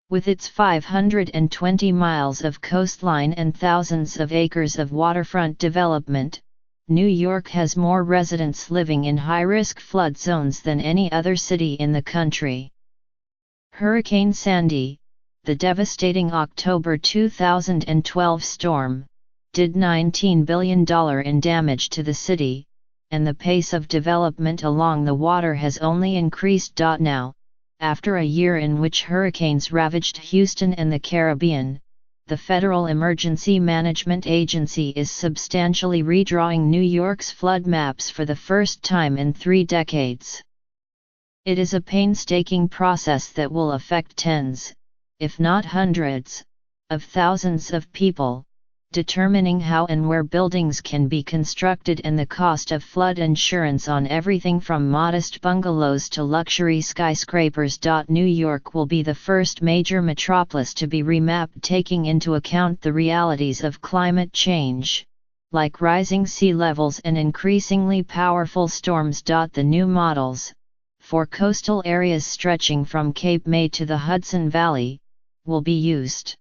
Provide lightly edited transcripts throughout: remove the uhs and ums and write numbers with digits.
With its 520 miles of coastline and thousands of acres of waterfront development, New York has more residents living in high-risk flood zones than any other city in the country. Hurricane Sandy, the devastating October 2012 storm, did $19 billion in damage to the city, and the pace of development along the water has only increased. Now, after a year in which hurricanes ravaged Houston and the Caribbean, the Federal Emergency Management Agency is substantially redrawing New York's flood maps for the first time in 3 decades. It is a painstaking process that will affect tens, if not hundreds, of thousands of people, determining how and where buildings can be constructed and the cost of flood insurance on everything from modest bungalows to luxury skyscrapers. New York will be the first major metropolis to be remapped taking into account the realities of climate change, like rising sea levels and increasingly powerful storms. The new models, for coastal areas stretching from Cape May to the Hudson Valley, will be used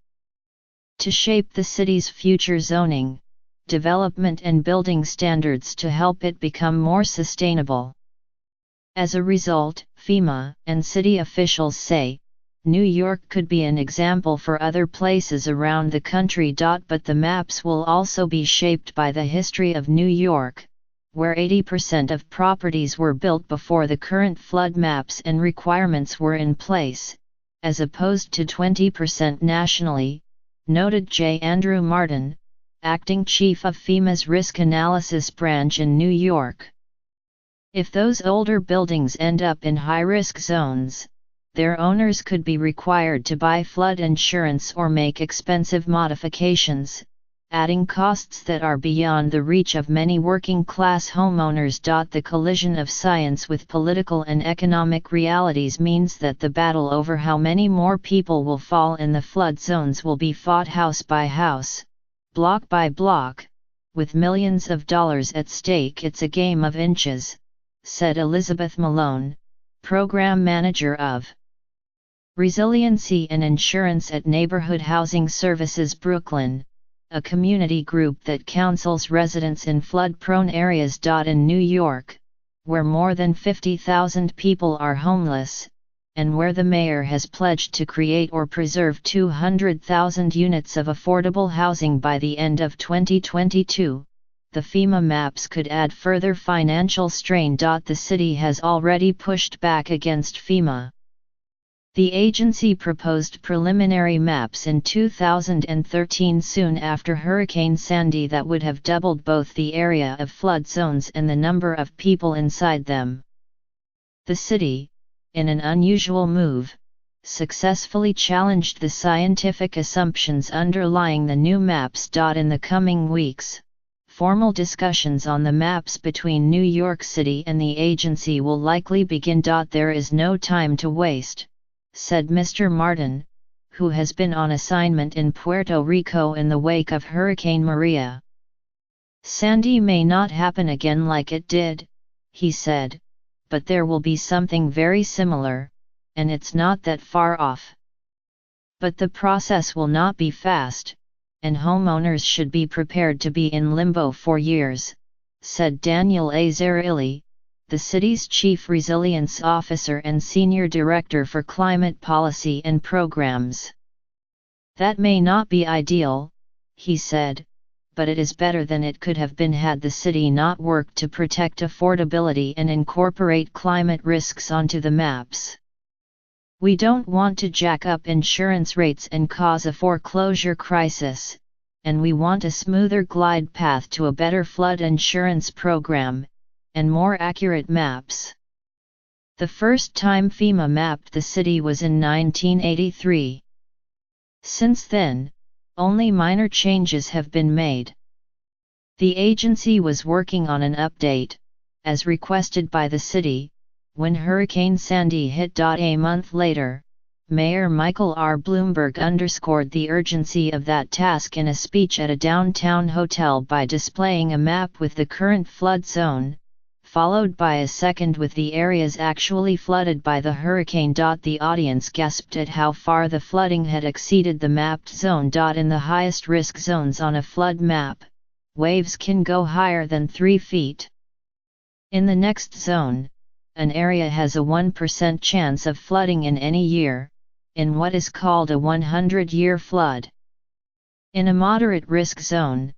to shape the city's future zoning, development and building standards to help it become more sustainable. As a result, FEMA and city officials say, New York could be an example for other places around the country. But the maps will also be shaped by the history of New York, where 80% of properties were built before the current flood maps and requirements were in place, as opposed to 20% nationally, noted J. Andrew Martin, acting chief of FEMA's Risk Analysis Branch in New York. If those older buildings end up in high-risk zones, their owners could be required to buy flood insurance or make expensive modifications, adding costs that are beyond the reach of many working-class homeowners. The collision of science with political and economic realities means that the battle over how many more people will fall in the flood zones will be fought house by house, block by block, with millions of dollars at stake. It's a game of inches, said Elizabeth Malone, program manager of Resiliency and Insurance at Neighborhood Housing Services Brooklyn, a community group that counsels residents in flood-prone areas. In New York, where more than 50,000 people are homeless, and where the mayor has pledged to create or preserve 200,000 units of affordable housing by the end of 2022, the FEMA maps could add further financial strain. The city has already pushed back against FEMA. The agency proposed preliminary maps in 2013, soon after Hurricane Sandy, that would have doubled both the area of flood zones and the number of people inside them. The city, in an unusual move, successfully challenged the scientific assumptions underlying the new maps. In the coming weeks, formal discussions on the maps between New York City and the agency will likely begin. There is no time to waste, said Mr. Martin, who has been on assignment in Puerto Rico in the wake of Hurricane Maria. Sandy may not happen again like it did, he said, but there will be something very similar, and it's not that far off. But the process will not be fast, and homeowners should be prepared to be in limbo for years, said Daniel A. Zarilli, the city's chief resilience officer and senior director for climate policy and programs. That may not be ideal, he said, but it is better than it could have been had the city not worked to protect affordability and incorporate climate risks onto the maps. We don't want to jack up insurance rates and cause a foreclosure crisis, and we want a smoother glide path to a better flood insurance program, and more accurate maps. The first time FEMA mapped the city was in 1983. Since then, only minor changes have been made. The agency was working on an update, as requested by the city, when Hurricane Sandy hit. A month later, Mayor Michael R. Bloomberg underscored the urgency of that task in a speech at a downtown hotel by displaying a map with the current flood zone, followed by a second with the areas actually flooded by the hurricane. The audience gasped at how far the flooding had exceeded the mapped zone. In the highest risk zones on a flood map, waves can go higher than 3 feet. In the next zone, an area has a 1% chance of flooding in any year, in what is called a 100-year flood. In a moderate risk zone,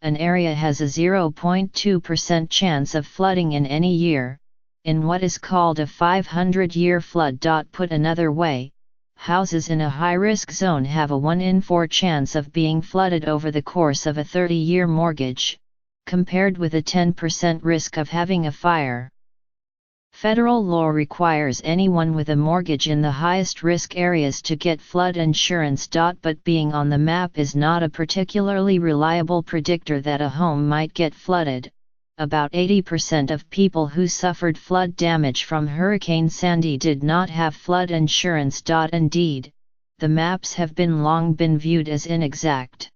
an area has a 0.2% chance of flooding in any year, in what is called a 500-year flood. Put another way, houses in a high-risk zone have a 1 in 4 chance of being flooded over the course of a 30-year mortgage, compared with a 10% risk of having a fire. Federal law requires anyone with a mortgage in the highest risk areas to get flood insurance. But being on the map is not a particularly reliable predictor that a home might get flooded. About 80% of people who suffered flood damage from Hurricane Sandy did not have flood insurance. Indeed, the maps have long been viewed as inexact.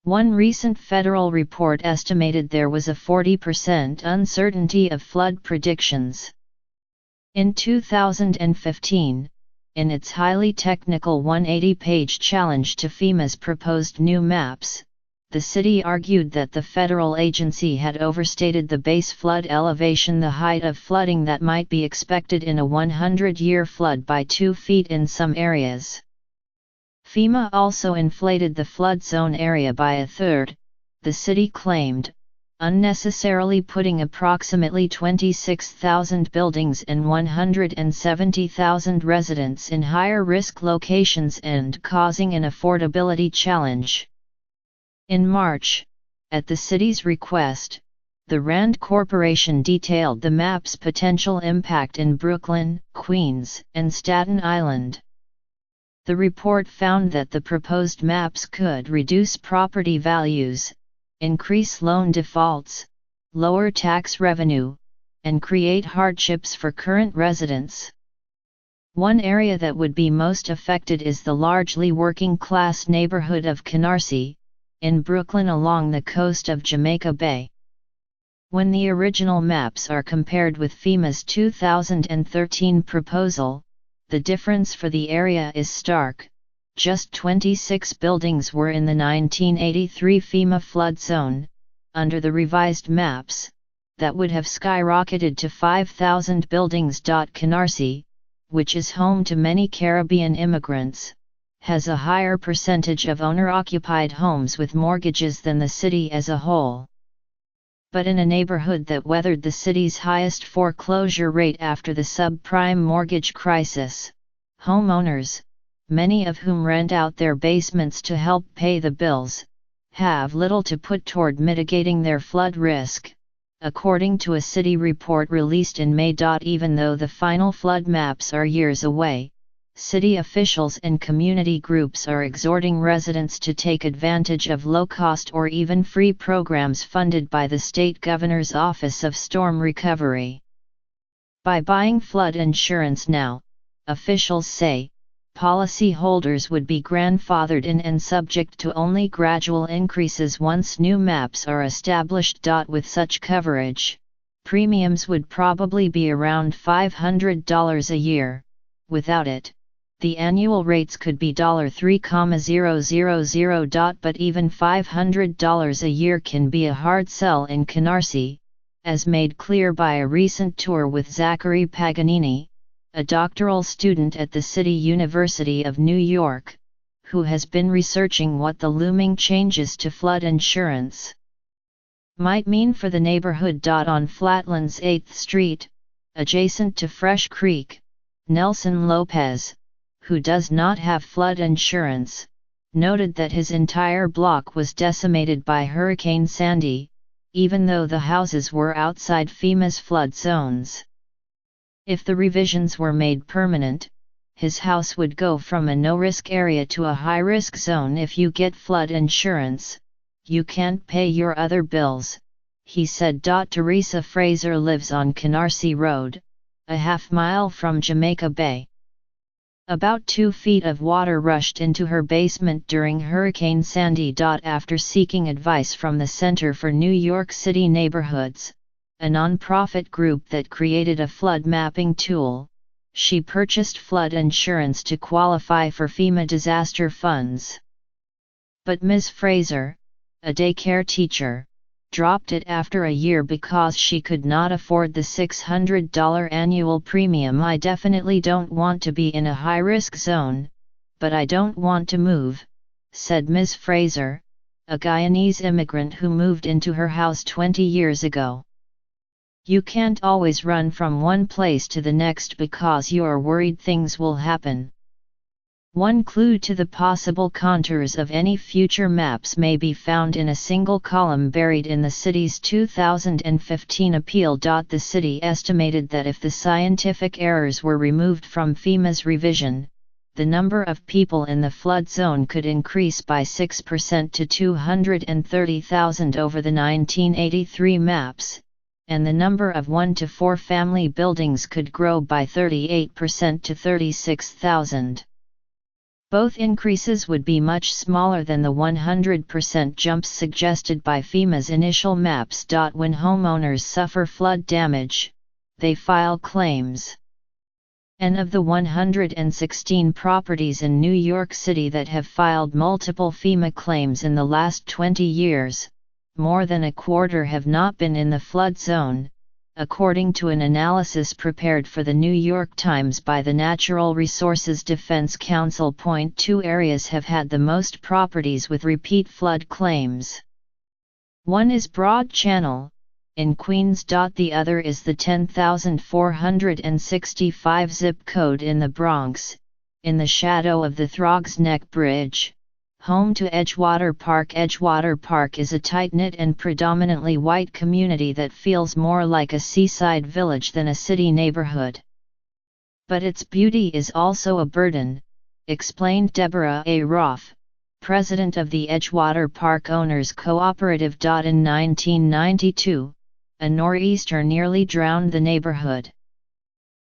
One recent federal report estimated there was a 40% uncertainty of flood predictions. In 2015, in its highly technical 180-page challenge to FEMA's proposed new maps, the city argued that the federal agency had overstated the base flood elevation, the height of flooding that might be expected in a 100-year flood, by 2 feet in some areas. FEMA also inflated the flood zone area by a third, the city claimed, unnecessarily putting approximately 26,000 buildings and 170,000 residents in higher risk locations and causing an affordability challenge. In March, at the city's request, the Rand Corporation detailed the map's potential impact in Brooklyn, Queens, and Staten Island. The report found that the proposed maps could reduce property values, increase loan defaults, lower tax revenue, and create hardships for current residents. One area that would be most affected is the largely working-class neighborhood of Canarsie, in Brooklyn along the coast of Jamaica Bay. When the original maps are compared with FEMA's 2013 proposal, the difference for the area is stark. Just 26 buildings were in the 1983 FEMA flood zone. Under the revised maps, that would have skyrocketed to 5,000 buildings. Canarsie, which is home to many Caribbean immigrants, has a higher percentage of owner-occupied homes with mortgages than the city as a whole. But in a neighborhood that weathered the city's highest foreclosure rate after the subprime mortgage crisis, homeowners, many of whom rent out their basements to help pay the bills, have little to put toward mitigating their flood risk, according to a city report released in May. Even though the final flood maps are years away, city officials and community groups are exhorting residents to take advantage of low-cost or even free programs funded by the state governor's Office of Storm Recovery. By buying flood insurance now, officials say, policyholders would be grandfathered in and subject to only gradual increases once new maps are established. With such coverage, premiums would probably be around $500 a year. Without it, the annual rates could be $3,000. But even $500 a year can be a hard sell in Canarsie, as made clear by a recent tour with Zachary Paganini, a doctoral student at the City University of New York, who has been researching what the looming changes to flood insurance might mean for the neighborhood. On Flatlands 8th Street, adjacent to Fresh Creek, Nelson Lopez, who does not have flood insurance, noted that his entire block was decimated by Hurricane Sandy, even though the houses were outside FEMA's flood zones. If the revisions were made permanent, his house would go from a no-risk area to a high-risk zone. If you get flood insurance, you can't pay your other bills, he said. Teresa Fraser lives on Canarsie Road, a half-mile from Jamaica Bay. About 2 feet of water rushed into her basement during Hurricane Sandy. After seeking advice from the Center for New York City Neighborhoods, a non-profit group that created a flood mapping tool. She purchased flood insurance to qualify for FEMA disaster funds. But Ms. Fraser, a daycare teacher, dropped it after a year because she could not afford the $600 annual premium. I definitely don't want to be in a high-risk zone, but I don't want to move, said Ms. Fraser, a Guyanese immigrant who moved into her house 20 years ago. You can't always run from one place to the next because you're worried things will happen. One clue to the possible contours of any future maps may be found in a single column buried in the city's 2015 appeal. The city estimated that if the scientific errors were removed from FEMA's revision, the number of people in the flood zone could increase by 6% to 230,000 over the 1983 maps, and the number of 1 to 4 family buildings could grow by 38% to 36,000. Both increases would be much smaller than the 100% jumps suggested by FEMA's initial maps. When homeowners suffer flood damage, they file claims. And of the 116 properties in New York City that have filed multiple FEMA claims in the last 20 years, more than a quarter have not been in the flood zone, according to an analysis prepared for the New York Times by the Natural Resources Defense Council. 2 areas have had the most properties with repeat flood claims. One is Broad Channel, in Queens. The other is the 10,465 zip code in the Bronx, in the shadow of the Throgs Neck Bridge, home to Edgewater Park. Edgewater Park is a tight-knit and predominantly white community that feels more like a seaside village than a city neighborhood. But its beauty is also a burden, explained Deborah A. Roth, president of the Edgewater Park Owners Cooperative. In 1992, a nor'easter nearly drowned the neighborhood.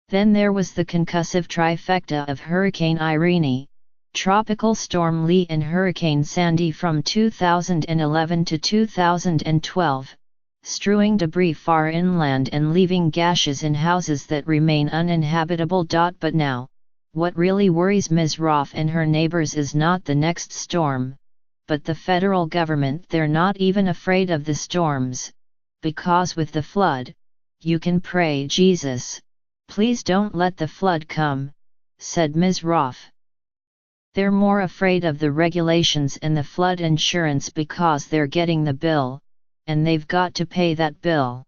Then there was the concussive trifecta of Hurricane Irene, Tropical Storm Lee and Hurricane Sandy from 2011 to 2012, strewing debris far inland and leaving gashes in houses that remain uninhabitable. But now, what really worries Ms. Roth and her neighbors is not the next storm, but the federal government. They're not even afraid of the storms, because with the flood, you can pray, Jesus, please don't let the flood come, said Ms. Roth. They're more afraid of the regulations and the flood insurance because they're getting the bill, and they've got to pay that bill.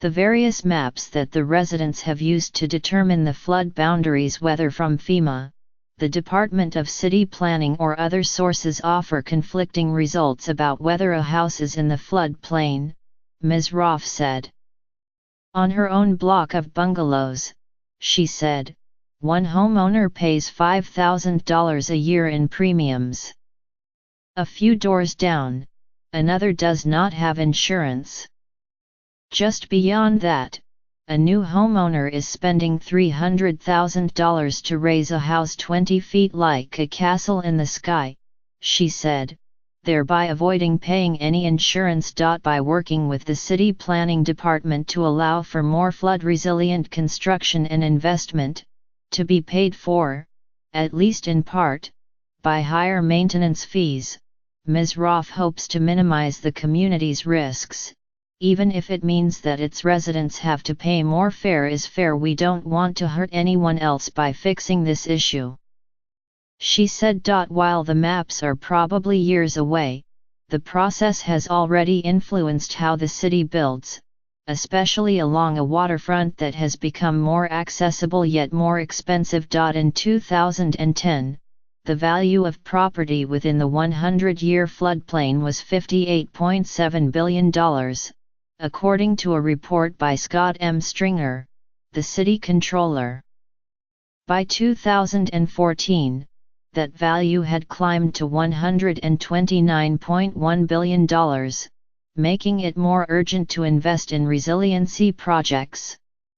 The various maps that the residents have used to determine the flood boundaries, whether from FEMA, the Department of City Planning or other sources, offer conflicting results about whether a house is in the flood plain, Ms. Roth said. On her own block of bungalows, she said, one homeowner pays $5,000 a year in premiums. A few doors down, another does not have insurance. Just beyond that, a new homeowner is spending $300,000 to raise a house 20 feet like a castle in the sky, she said, thereby avoiding paying any insurance. By working with the city planning department to allow for more flood-resilient construction and investment, to be paid for, at least in part, by higher maintenance fees, Ms. Roth hopes to minimize the community's risks, even if it means that its residents have to pay more. Fair is fair. We don't want to hurt anyone else by fixing this issue, she said. While the maps are probably years away, the process has already influenced how the city builds, especially along a waterfront that has become more accessible yet more expensive. In 2010, the value of property within the 100-year floodplain was $58.7 billion, according to a report by Scott M. Stringer, the city controller. By 2014, that value had climbed to $129.1 billion, making it more urgent to invest in resiliency projects,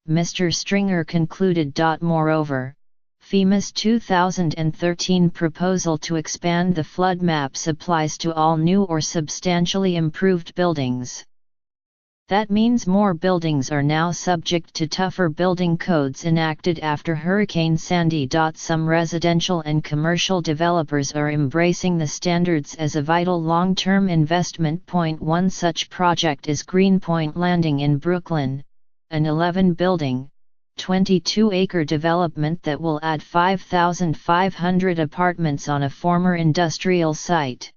Mr. Stringer concluded. Moreover, FEMA's 2013 proposal to expand the flood maps applies to all new or substantially improved buildings. That means more buildings are now subject to tougher building codes enacted after Hurricane Sandy. Some residential and commercial developers are embracing the standards as a vital long-term investment. One such project is Greenpoint Landing in Brooklyn, an 11-building, 22-acre development that will add 5,500 apartments on a former industrial site.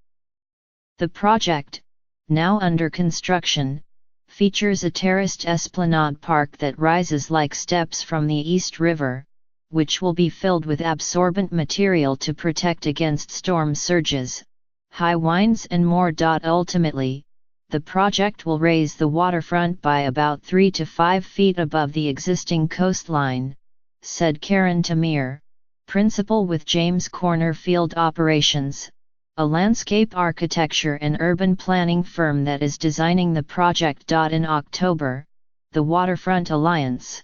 The project, now under construction, features a terraced esplanade park that rises like steps from the East River, which will be filled with absorbent material to protect against storm surges, high winds and more. Ultimately, the project will raise the waterfront by about 3 to 5 feet above the existing coastline, said Karen Tamir, principal with James Corner Field Operations, a landscape architecture and urban planning firm that is designing the project. In October, the Waterfront Alliance,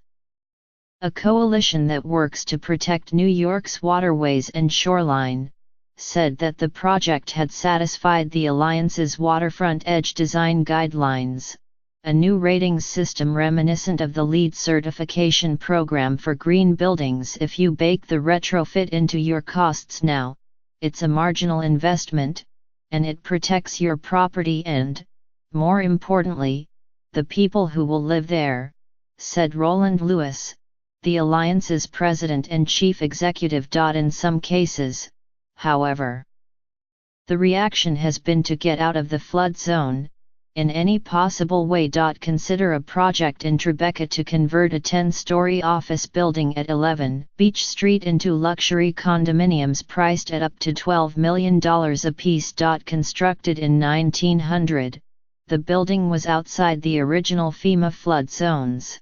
a coalition that works to protect New York's waterways and shoreline, said that the project had satisfied the Alliance's Waterfront Edge Design Guidelines, a new ratings system reminiscent of the LEED certification program for green buildings. If you bake the retrofit into your costs now, it's a marginal investment, and it protects your property and, more importantly, the people who will live there, said Roland Lewis, the Alliance's president and chief executive. In some cases, however, the reaction has been to get out of the flood zone, in any possible way. Consider a project in Tribeca to convert a 10-story office building at 11 Beach Street into luxury condominiums priced at up to $12 million apiece. Constructed in 1900, the building was outside the original FEMA flood zones.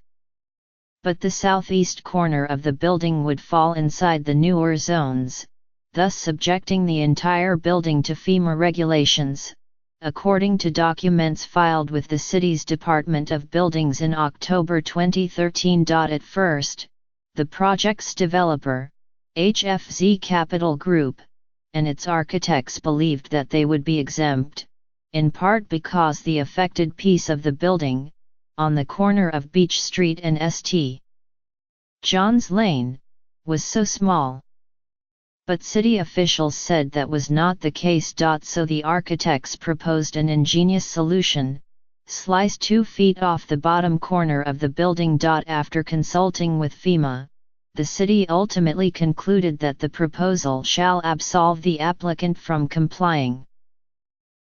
But the southeast corner of the building would fall inside the newer zones, thus subjecting the entire building to FEMA regulations, according to documents filed with the city's Department of Buildings in October 2013. At first, the project's developer, HFZ Capital Group, and its architects believed that they would be exempt, in part because the affected piece of the building, on the corner of Beach Street and St. John's Lane, was so small. But city officials said that was not the case. So the architects proposed an ingenious solution: slice 2 feet off the bottom corner of the building. After consulting with FEMA, the city ultimately concluded that the proposal shall absolve the applicant from complying.